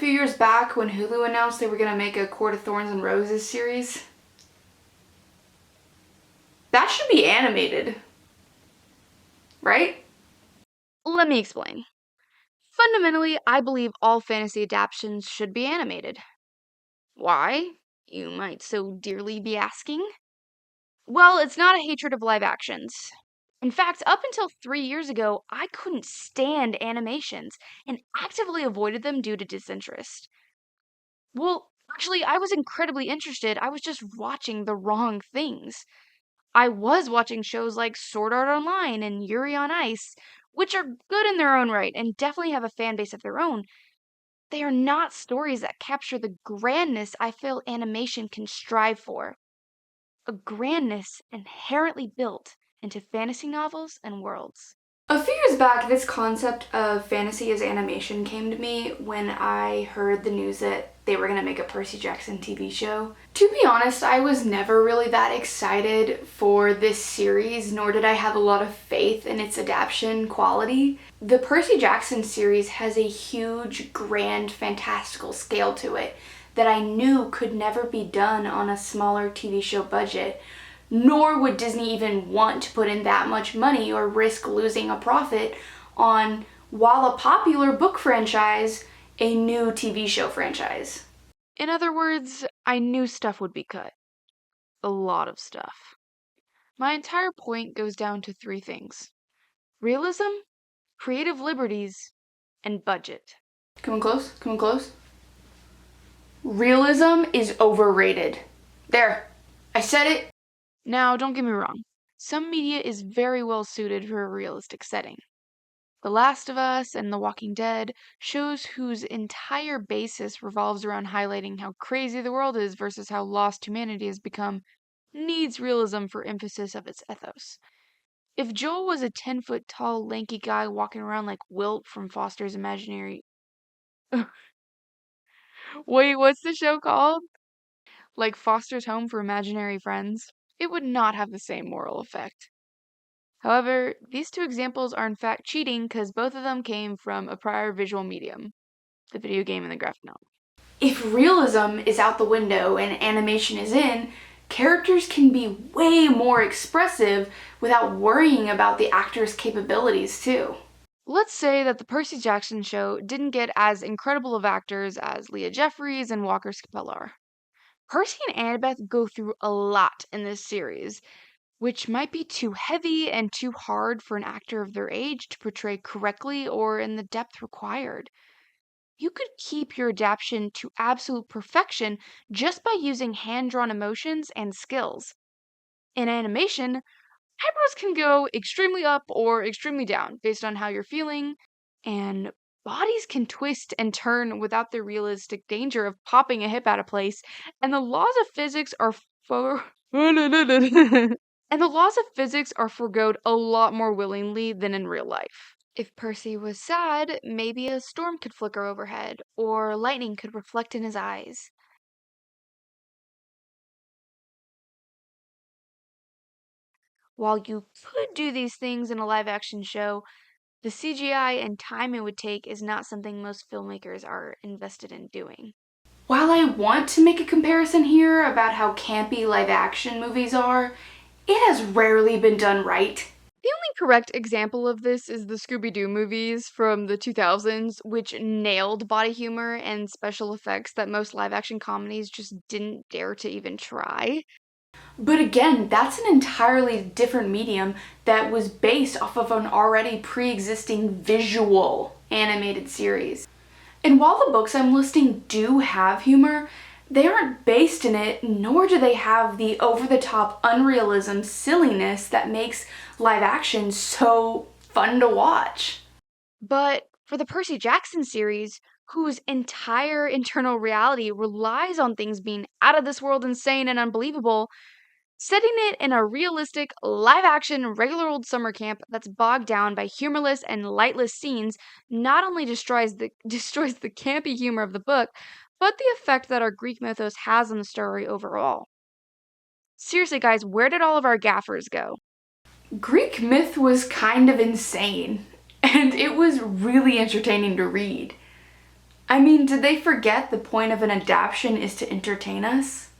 few years back when Hulu announced they were going to make a Court of Thorns and Roses series? That should be animated, right? Let me explain. Fundamentally, I believe all fantasy adaptations should be animated. Why? You might so dearly be asking. Well, it's not a hatred of live actions. In fact, up until 3 years ago, I couldn't stand animations and actively avoided them due to disinterest. Well, actually, I was incredibly interested. I was just watching the wrong things. I was watching shows like Sword Art Online and Yuri on Ice, which are good in their own right and definitely have a fan base of their own. They are not stories that capture the grandness I feel animation can strive for. A grandness inherently built into fantasy novels and worlds. A few years back, this concept of fantasy as animation came to me when I heard the news that they were going to make a Percy Jackson TV show. To be honest, I was never really that excited for this series, nor did I have a lot of faith in its adaptation quality. The Percy Jackson series has a huge, grand, fantastical scale to it that I knew could never be done on a smaller TV show budget. Nor would Disney even want to put in that much money or risk losing a profit on, while a popular book franchise, a new TV show franchise. In other words, I knew stuff would be cut. A lot of stuff. My entire point goes down to three things: realism, creative liberties, and budget. Come on close, come on close. Realism is overrated. There, I said it. Now, don't get me wrong. Some media is very well suited for a realistic setting. The Last of Us and The Walking Dead shows whose entire basis revolves around highlighting how crazy the world is versus how lost humanity has become needs realism for emphasis of its ethos. If Joel was a 10-foot tall, lanky guy walking around like Wilt from Foster's Imaginary. Wait, what's the show called? Like Foster's Home for Imaginary Friends, it would not have the same moral effect. However, these two examples are in fact cheating because both of them came from a prior visual medium, the video game and the graphic novel. If realism is out the window and animation is in, characters can be way more expressive without worrying about the actor's capabilities too. Let's say that the Percy Jackson show didn't get as incredible of actors as Leah Jeffries and Walker Scapella are. Percy and Annabeth go through a lot in this series, which might be too heavy and too hard for an actor of their age to portray correctly or in the depth required. You could keep your adaptation to absolute perfection just by using hand drawn emotions and skills. In animation, eyebrows can go extremely up or extremely down based on how you're feeling, and bodies can twist and turn without the realistic danger of popping a hip out of place, and the laws of physics are for and the laws of physics are forgoed a lot more willingly than in real life. If Percy was sad, maybe a storm could flicker overhead, or lightning could reflect in his eyes. While you could do these things in a live action show, the CGI and time it would take is not something most filmmakers are invested in doing. While I want to make a comparison here about how campy live action movies are, it has rarely been done right. The only correct example of this is the Scooby-Doo movies from the 2000s, which nailed body humor and special effects that most live-action comedies just didn't dare to even try. But again, that's an entirely different medium that was based off of an already pre-existing visual animated series. And while the books I'm listing do have humor, they aren't based in it, nor do they have the over-the-top unrealism silliness that makes live action so fun to watch. But for the Percy Jackson series, whose entire internal reality relies on things being out of this world insane and unbelievable, setting it in a realistic, live action, regular old summer camp that's bogged down by humorless and lightless scenes not only destroys the destroys the campy humor of the book, but the effect that our Greek mythos has on the story overall. Seriously, guys, where did all of our gaffers go? Greek myth was kind of insane, and it was really entertaining to read. I mean, did they forget the point of an adaptation is to entertain us?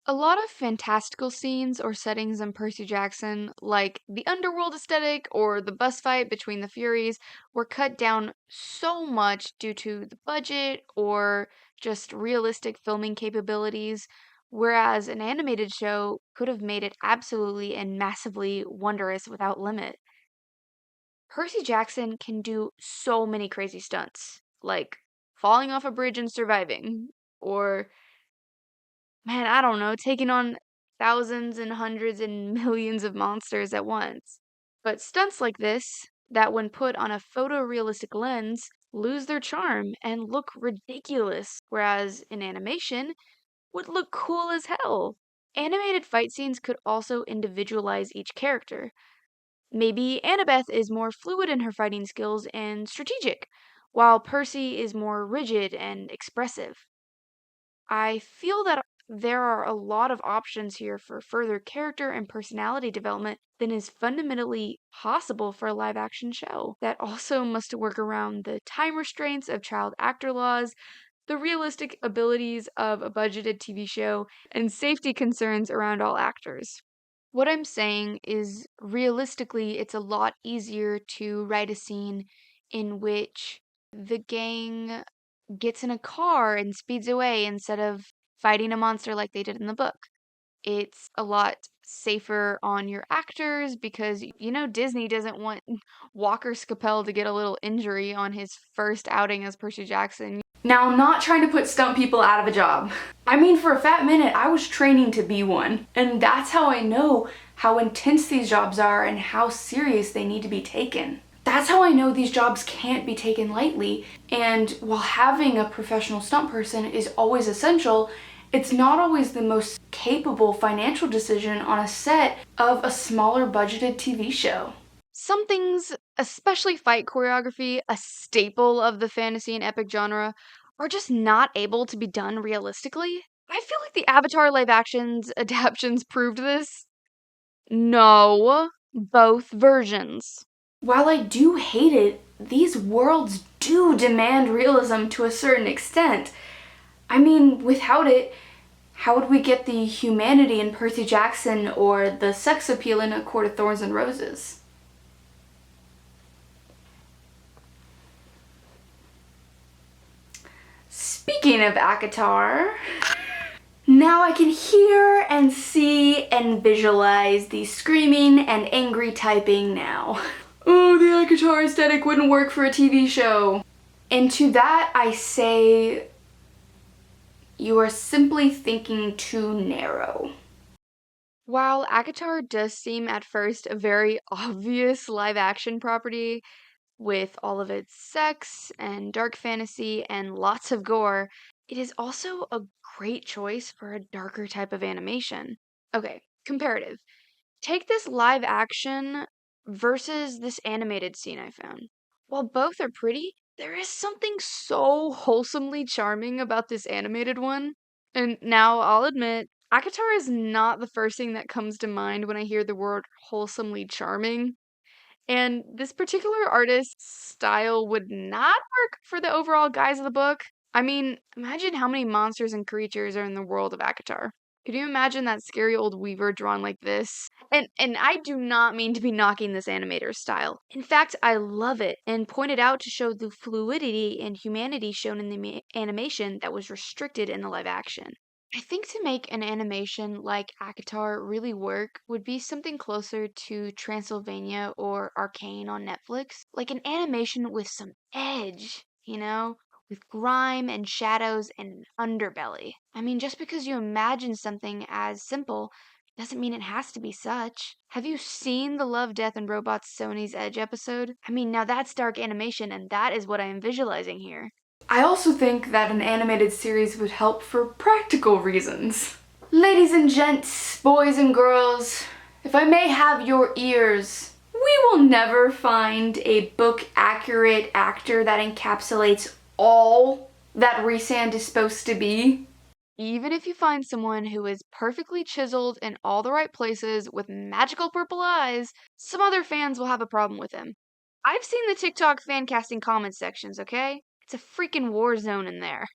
A lot of fantastical scenes or settings in Percy Jackson, like the underworld aesthetic or the bus fight between the Furies, were cut down so much due to the budget or just realistic filming capabilities, whereas an animated show could have made it absolutely and massively wondrous without limit. Percy Jackson can do so many crazy stunts, like falling off a bridge and surviving, or man, I don't know, taking on thousands and hundreds and millions of monsters at once. But stunts like this, that when put on a photorealistic lens, lose their charm and look ridiculous, whereas in animation, would look cool as hell. Animated fight scenes could also individualize each character. Maybe Annabeth is more fluid in her fighting skills and strategic, while Percy is more rigid and expressive. I feel that there are a lot of options here for further character and personality development than is fundamentally possible for a live action show that also must work around the time restraints of child actor laws, the realistic abilities of a budgeted TV show, and safety concerns around all actors. What I'm saying is, realistically, it's a lot easier to write a scene in which the gang gets in a car and speeds away instead of fighting a monster like they did in the book. It's a lot safer on your actors because Disney doesn't want Walker Scapel to get a little injury on his first outing as Percy Jackson. Now, I'm not trying to put stunt people out of a job. I mean, for a fat minute, I was training to be one. And that's how I know how intense these jobs are and how serious they need to be taken. That's how I know these jobs can't be taken lightly. And while having a professional stunt person is always essential, it's not always the most capable financial decision on a set of a smaller budgeted TV show. Some things, especially fight choreography, a staple of the fantasy and epic genre, are just not able to be done realistically. I feel like the Avatar live actions adaptations proved this. No, both versions. While I do hate it, these worlds do demand realism to a certain extent. I mean, without it, how would we get the humanity in Percy Jackson or the sex appeal in A Court of Thorns and Roses? Speaking of ACOTAR, now I can hear and see and visualize the screaming and angry typing now. Oh, the ACOTAR aesthetic wouldn't work for a TV show. And to that I say, you are simply thinking too narrow. While ACOTAR does seem at first a very obvious live action property, with all of its sex and dark fantasy and lots of gore, it is also a great choice for a darker type of animation. Okay, comparative. Take this live action versus this animated scene I found. While both are pretty, there is something so wholesomely charming about this animated one. And now I'll admit, Akatar is not the first thing that comes to mind when I hear the word wholesomely charming. And this particular artist's style would not work for the overall guise of the book. I mean, imagine how many monsters and creatures are in the world of Akatar. Could you imagine that scary old weaver drawn like this? And I do not mean to be knocking this animator's style. In fact, I love it and point it out to show the fluidity and humanity shown in the animation that was restricted in the live action. I think to make an animation like Akatar really work would be something closer to Transylvania or Arcane on Netflix. Like an animation with some edge, with grime and shadows and an underbelly. I mean, just because you imagine something as simple doesn't mean it has to be such. Have you seen the Love, Death, and Robots Sony's Edge episode? I mean, now that's dark animation, and that is what I am visualizing here. I also think that an animated series would help for practical reasons. Ladies and gents, boys and girls, if I may have your ears, we will never find a book-accurate actor that encapsulates all that Rhysand is supposed to be. Even if you find someone who is perfectly chiseled in all the right places with magical purple eyes, some other fans will have a problem with him. I've seen the TikTok fan casting comment sections, okay? It's a freaking war zone in there.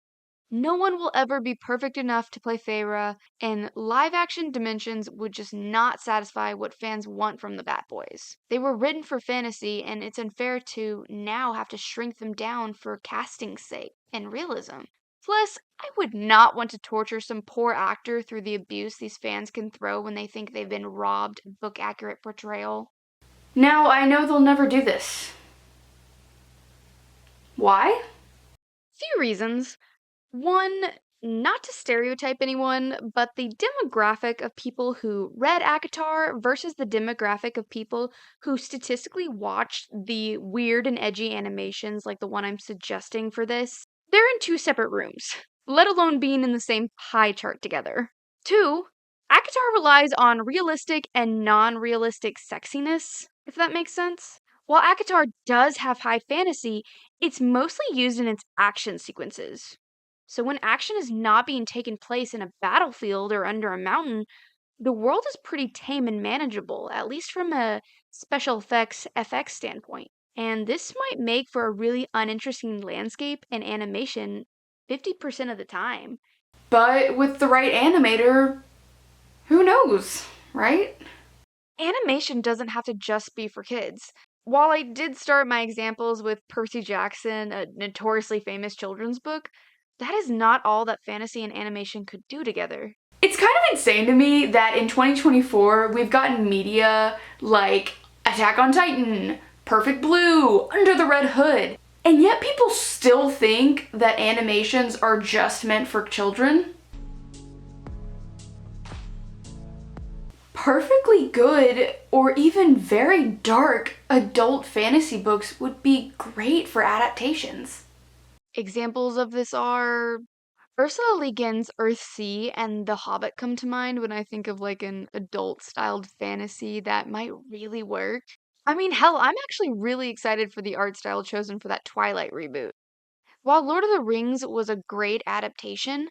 No one will ever be perfect enough to play Feyre, and live action dimensions would just not satisfy what fans want from the Bat Boys. They were written for fantasy, and it's unfair to now have to shrink them down for casting's sake and realism. Plus, I would not want to torture some poor actor through the abuse these fans can throw when they think they've been robbed book accurate portrayal. Now, I know they'll never do this. Why? Few reasons. One, not to stereotype anyone, but the demographic of people who read ACOTAR versus the demographic of people who statistically watched the weird and edgy animations like the one I'm suggesting for this, they're in two separate rooms, let alone being in the same pie chart together. Two, ACOTAR relies on realistic and non-realistic sexiness, if that makes sense. While ACOTAR does have high fantasy, it's mostly used in its action sequences. So when action is not being taken place in a battlefield or under a mountain, the world is pretty tame and manageable, at least from a special effects FX standpoint. And this might make for a really uninteresting landscape and animation 50% of the time. But with the right animator, who knows, right? Animation doesn't have to just be for kids. While I did start my examples with Percy Jackson, a notoriously famous children's book, that is not all that fantasy and animation could do together. It's kind of insane to me that in 2024 we've gotten media like Attack on Titan, Perfect Blue, Under the Red Hood, and yet people still think that animations are just meant for children. Perfectly good or even very dark adult fantasy books would be great for adaptations. Examples of this are Ursula Le Guin's Earthsea and The Hobbit come to mind when I think of like an adult-styled fantasy that might really work. I mean, hell, I'm actually really excited for the art style chosen for that Twilight reboot. While Lord of the Rings was a great adaptation,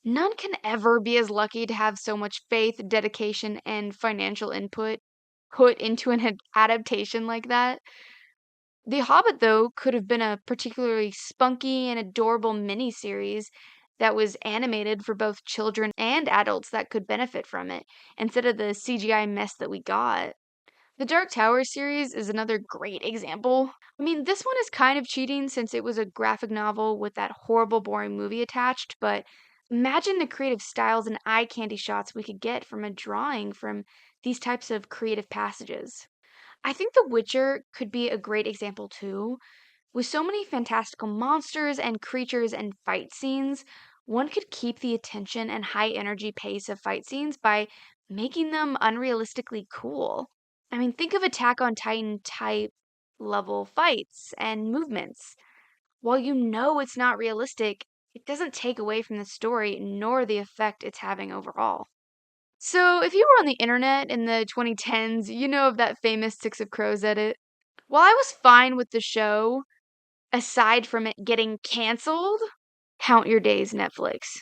none can ever be as lucky to have so much faith, dedication, and financial input put into an adaptation like that. The Hobbit, though, could have been a particularly spunky and adorable miniseries that was animated for both children and adults that could benefit from it, instead of the CGI mess that we got. The Dark Tower series is another great example. I mean, this one is kind of cheating since it was a graphic novel with that horrible, boring movie attached, but imagine the creative styles and eye candy shots we could get from a drawing from these types of creative passages. I think The Witcher could be a great example too. With so many fantastical monsters and creatures and fight scenes, one could keep the attention and high energy pace of fight scenes by making them unrealistically cool. I mean, think of Attack on Titan type level fights and movements. While you know it's not realistic, it doesn't take away from the story nor the effect it's having overall. So, if you were on the internet in the 2010s, you know of that famous Six of Crows edit. While I was fine with the show, aside from it getting canceled, count your days, Netflix.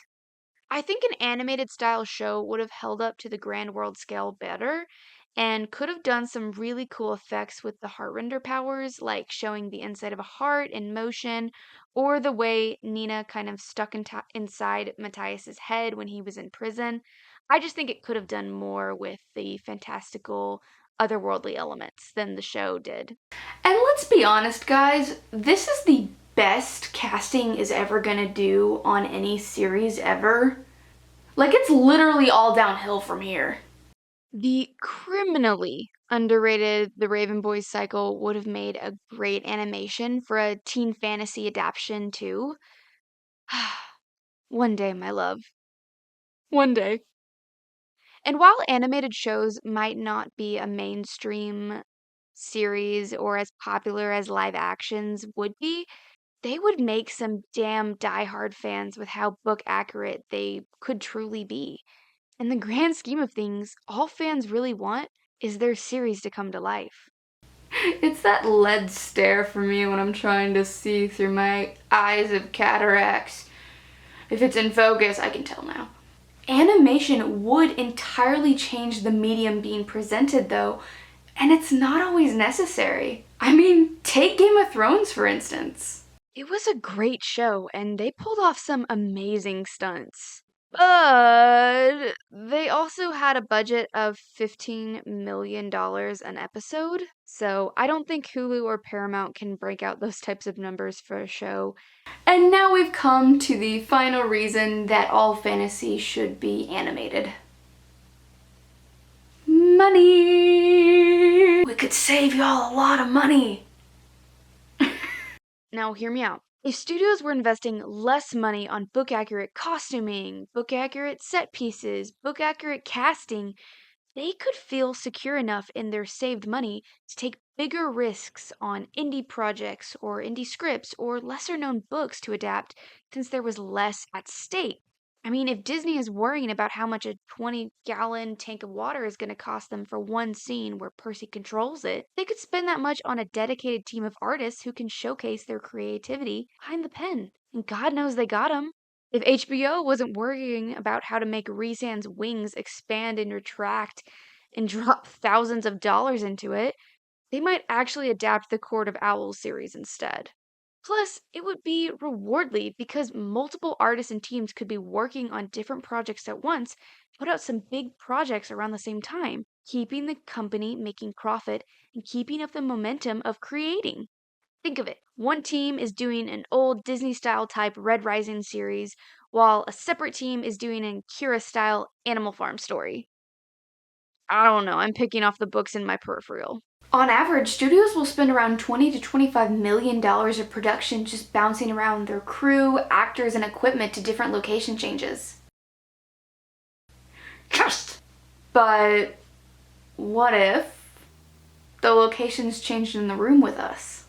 I think an animated style show would have held up to the grand world scale better and could have done some really cool effects with the heart render powers, like showing the inside of a heart in motion, or the way Nina kind of stuck inside Matthias's head when he was in prison. I just think it could have done more with the fantastical, otherworldly elements than the show did. And let's be honest, guys, this is the best casting is ever gonna do on any series ever. Like, it's literally all downhill from here. The criminally underrated The Raven Boys cycle would have made a great animation for a teen fantasy adaptation too. One day, my love. One day. And while animated shows might not be a mainstream series or as popular as live actions would be, they would make some damn diehard fans with how book accurate they could truly be. In the grand scheme of things, all fans really want is their series to come to life. It's that lead stare for me when I'm trying to see through my eyes of cataracts. If it's in focus, I can tell now. Animation would entirely change the medium being presented, though, and it's not always necessary. I mean, take Game of Thrones, for instance. It was a great show, and they pulled off some amazing stunts. But they also had a budget of $15 million an episode, so I don't think Hulu or Paramount can break out those types of numbers for a show. And now we've come to the final reason that all fantasy should be animated. Money! We could save y'all a lot of money. Now, hear me out. If studios were investing less money on book accurate costuming, book accurate set pieces, book accurate casting, they could feel secure enough in their saved money to take bigger risks on indie projects or indie scripts or lesser known books to adapt since there was less at stake. I mean, if Disney is worrying about how much a 20-gallon tank of water is going to cost them for one scene where Percy controls it, they could spend that much on a dedicated team of artists who can showcase their creativity behind the pen. And God knows they got 'em. If HBO wasn't worrying about how to make Rhysand's wings expand and retract and drop thousands of dollars into it, they might actually adapt the Court of Owls series instead. Plus, it would be rewardly because multiple artists and teams could be working on different projects at once, put out some big projects around the same time, keeping the company making profit and keeping up the momentum of creating. Think of it. One team is doing an old Disney style type Red Rising series, while a separate team is doing an Kira style Animal Farm story. I don't know, I'm picking off the books in my peripheral. On average, studios will spend around $20 to $25 million of production just bouncing around their crew, actors, and equipment to different location changes. Just! But what if the locations changed in the room with us?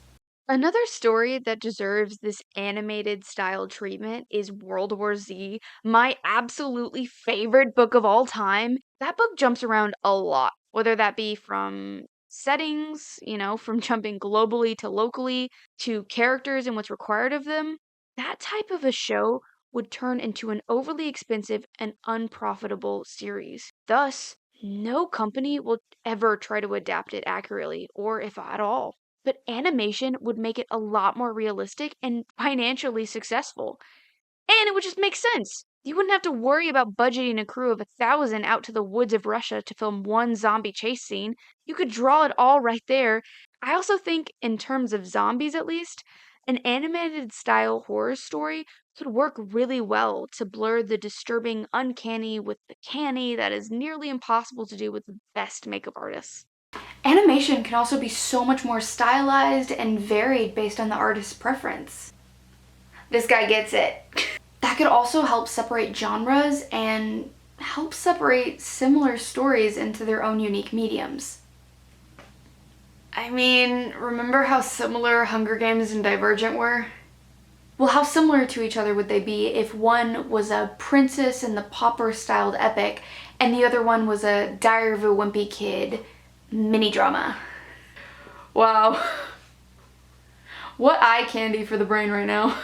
Another story that deserves this animated style treatment is World War Z, my absolutely favorite book of all time. That book jumps around a lot, whether that be from settings, from jumping globally to locally, to characters and what's required of them. That type of a show would turn into an overly expensive and unprofitable series. Thus, no company will ever try to adapt it accurately, or if at all. But animation would make it a lot more realistic and financially successful. And it would just make sense. You wouldn't have to worry about budgeting a crew of 1,000 out to the woods of Russia to film one zombie chase scene. You could draw it all right there. I also think, in terms of zombies at least, an animated style horror story could work really well to blur the disturbing uncanny with the canny that is nearly impossible to do with the best makeup artists. Animation can also be so much more stylized and varied based on the artist's preference. This guy gets it. That could also help separate genres and help separate similar stories into their own unique mediums. I mean, remember how similar Hunger Games and Divergent were? Well, how similar to each other would they be if one was a princess in the pauper-styled epic and the other one was a Diary of a Wimpy Kid mini drama? Wow. What eye candy for the brain right now.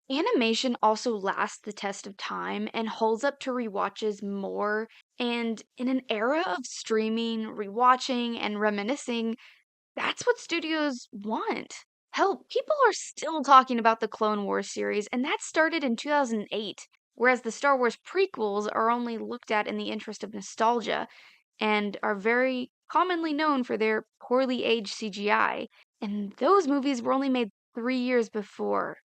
Animation also lasts the test of time and holds up to rewatches more. And in an era of streaming, rewatching, and reminiscing, that's what studios want. Hell, people are still talking about the Clone Wars series, and that started in 2008, whereas the Star Wars prequels are only looked at in the interest of nostalgia and are very commonly known for their poorly aged CGI. And those movies were only made 3 years before.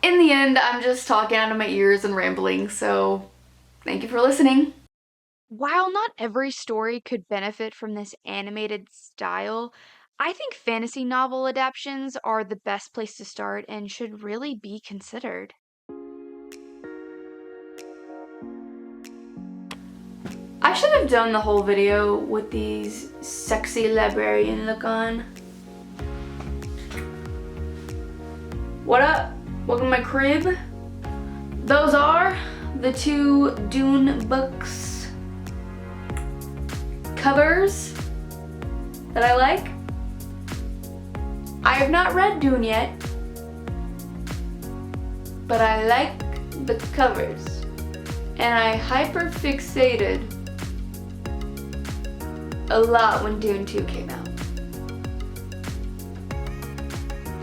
In the end, I'm just talking out of my ears and rambling, so thank you for listening. While not every story could benefit from this animated style, I think fantasy novel adaptations are the best place to start and should really be considered. I should have done the whole video with these sexy librarian look on. What up? Welcome to my crib. Those are the two Dune books covers that I like. I have not read Dune yet, but I like the covers, and I hyper-fixated a lot when Dune 2 came out.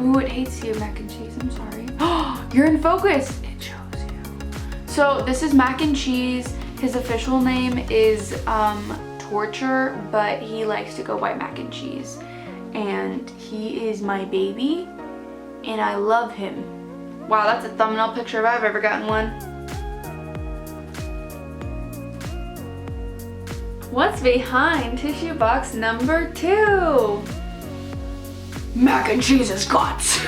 Ooh, it hates you, mac and cheese. Please, I'm sorry. You're in focus. It shows you. So this is Mac and Cheese. His official name is Torture, but he likes to go by Mac and Cheese. And he is my baby, and I love him. Wow, that's a thumbnail picture if I've ever gotten one. What's behind tissue box number 2? Mac and Cheese's guts.